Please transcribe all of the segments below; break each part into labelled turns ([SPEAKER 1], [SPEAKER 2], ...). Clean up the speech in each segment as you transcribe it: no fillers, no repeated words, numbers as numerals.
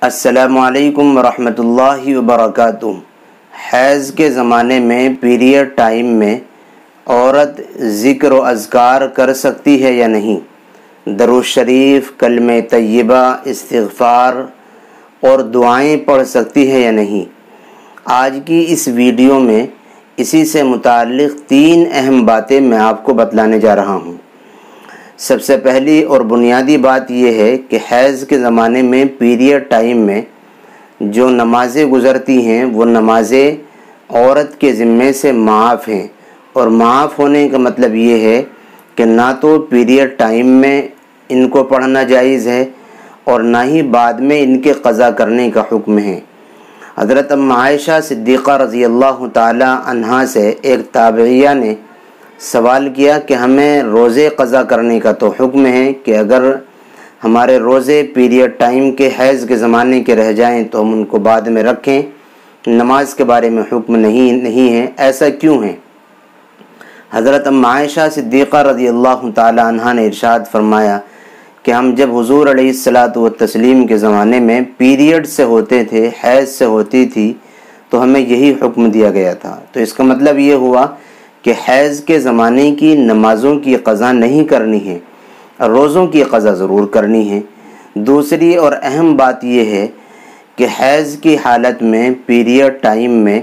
[SPEAKER 1] السلام علیکم ورحمۃ اللہ وبرکاتہ۔ حیض کے زمانے میں پیریڈ ٹائم میں عورت ذکر و اذکار کر سکتی ہے یا نہیں؟ درود شریف، کلمہ طیبہ، استغفار اور دعائیں پڑھ سکتی ہے یا نہیں؟ آج کی اس ویڈیو میں اسی سے متعلق 3 اہم باتیں میں آپ کو بتلانے جا رہا ہوں۔ سب سے پہلی اور بنیادی بات یہ ہے کہ حیض کے زمانے میں پیریڈ ٹائم میں جو نمازیں گزرتی ہیں وہ نمازیں عورت کے ذمے سے معاف ہیں، اور معاف ہونے کا مطلب یہ ہے کہ نہ تو پیریڈ ٹائم میں ان کو پڑھنا جائز ہے اور نہ ہی بعد میں ان کے قضا کرنے کا حکم ہے۔ حضرت ام عائشہ صدیقہ رضی اللہ تعالی عنہا سے ایک تابعیہ نے سوال کیا کہ ہمیں روزے قضا کرنے کا تو حکم ہے کہ اگر ہمارے روزے پیریڈ ٹائم کے حیض کے زمانے کے رہ جائیں تو ہم ان کو بعد میں رکھیں، نماز کے بارے میں حکم نہیں ہے، ایسا کیوں ہے؟ حضرت ام عائشہ صدیقہ رضی اللہ تعالی عنہا نے ارشاد فرمایا کہ ہم جب حضور علیہ الصلاۃ والتسلیم کے زمانے میں پیریڈ سے ہوتے تھے، حیض سے ہوتی تھی، تو ہمیں یہی حکم دیا گیا تھا۔ تو اس کا مطلب یہ ہوا کہ حیض کے زمانے کی نمازوں کی قضا نہیں کرنی ہے، روزوں کی قضا ضرور کرنی ہے۔ دوسری اور اہم بات یہ ہے کہ حیض کی حالت میں پیریڈ ٹائم میں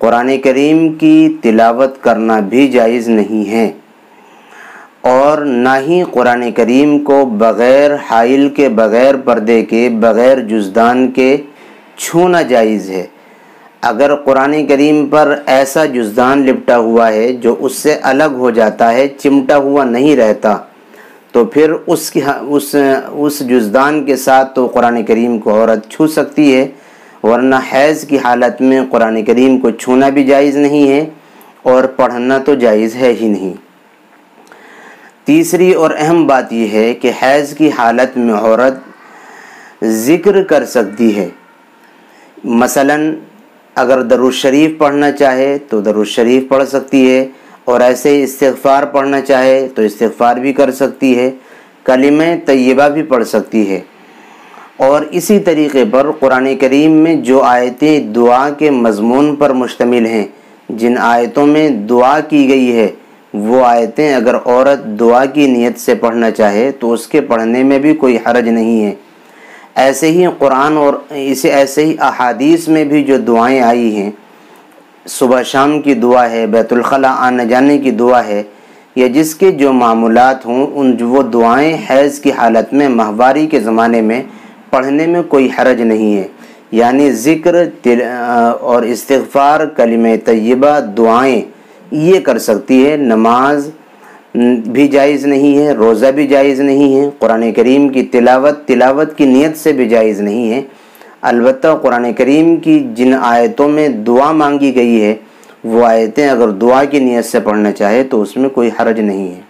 [SPEAKER 1] قرآن کریم کی تلاوت کرنا بھی جائز نہیں ہے، اور نہ ہی قرآن کریم کو بغیر حائل کے، بغیر پردے کے، بغیر جزدان کے چھونا جائز ہے۔ اگر قرآن کریم پر ایسا جزدان لپٹا ہوا ہے جو اس سے الگ ہو جاتا ہے، چمٹا ہوا نہیں رہتا، تو پھر اس جزدان کے ساتھ تو قرآن کریم کو عورت چھو سکتی ہے، ورنہ حیض کی حالت میں قرآن کریم کو چھونا بھی جائز نہیں ہے اور پڑھنا تو جائز ہے ہی نہیں۔ تیسری اور اہم بات یہ ہے کہ حیض کی حالت میں عورت ذکر کر سکتی ہے۔ مثلاً اگر درود شریف پڑھنا چاہے تو درود شریف پڑھ سکتی ہے، اور ایسے ہی استغفار پڑھنا چاہے تو استغفار بھی کر سکتی ہے، کلمہ طیبہ بھی پڑھ سکتی ہے۔ اور اسی طریقے پر قرآن کریم میں جو آیتیں دعا کے مضمون پر مشتمل ہیں، جن آیتوں میں دعا کی گئی ہے، وہ آیتیں اگر عورت دعا کی نیت سے پڑھنا چاہے تو اس کے پڑھنے میں بھی کوئی حرج نہیں ہے۔ ایسے ہی قرآن اور ایسے ہی احادیث میں بھی جو دعائیں آئی ہیں، صبح شام کی دعا ہے، بیت الخلاء آنے جانے کی دعا ہے، یا جس کے جو معمولات ہوں، وہ دعائیں حیض کی حالت میں ماہواری کے زمانے میں پڑھنے میں کوئی حرج نہیں ہے۔ یعنی ذکر اور استغفار، کلمہ طیبہ، دعائیں یہ کر سکتی ہے۔ نماز بھی جائز نہیں ہے، روزہ بھی جائز نہیں ہے، قرآن کریم کی تلاوت کی نیت سے بھی جائز نہیں ہے۔ البتہ قرآن کریم کی جن آیتوں میں دعا مانگی گئی ہے، وہ آیتیں اگر دعا کی نیت سے پڑھنا چاہے تو اس میں کوئی حرج نہیں ہے۔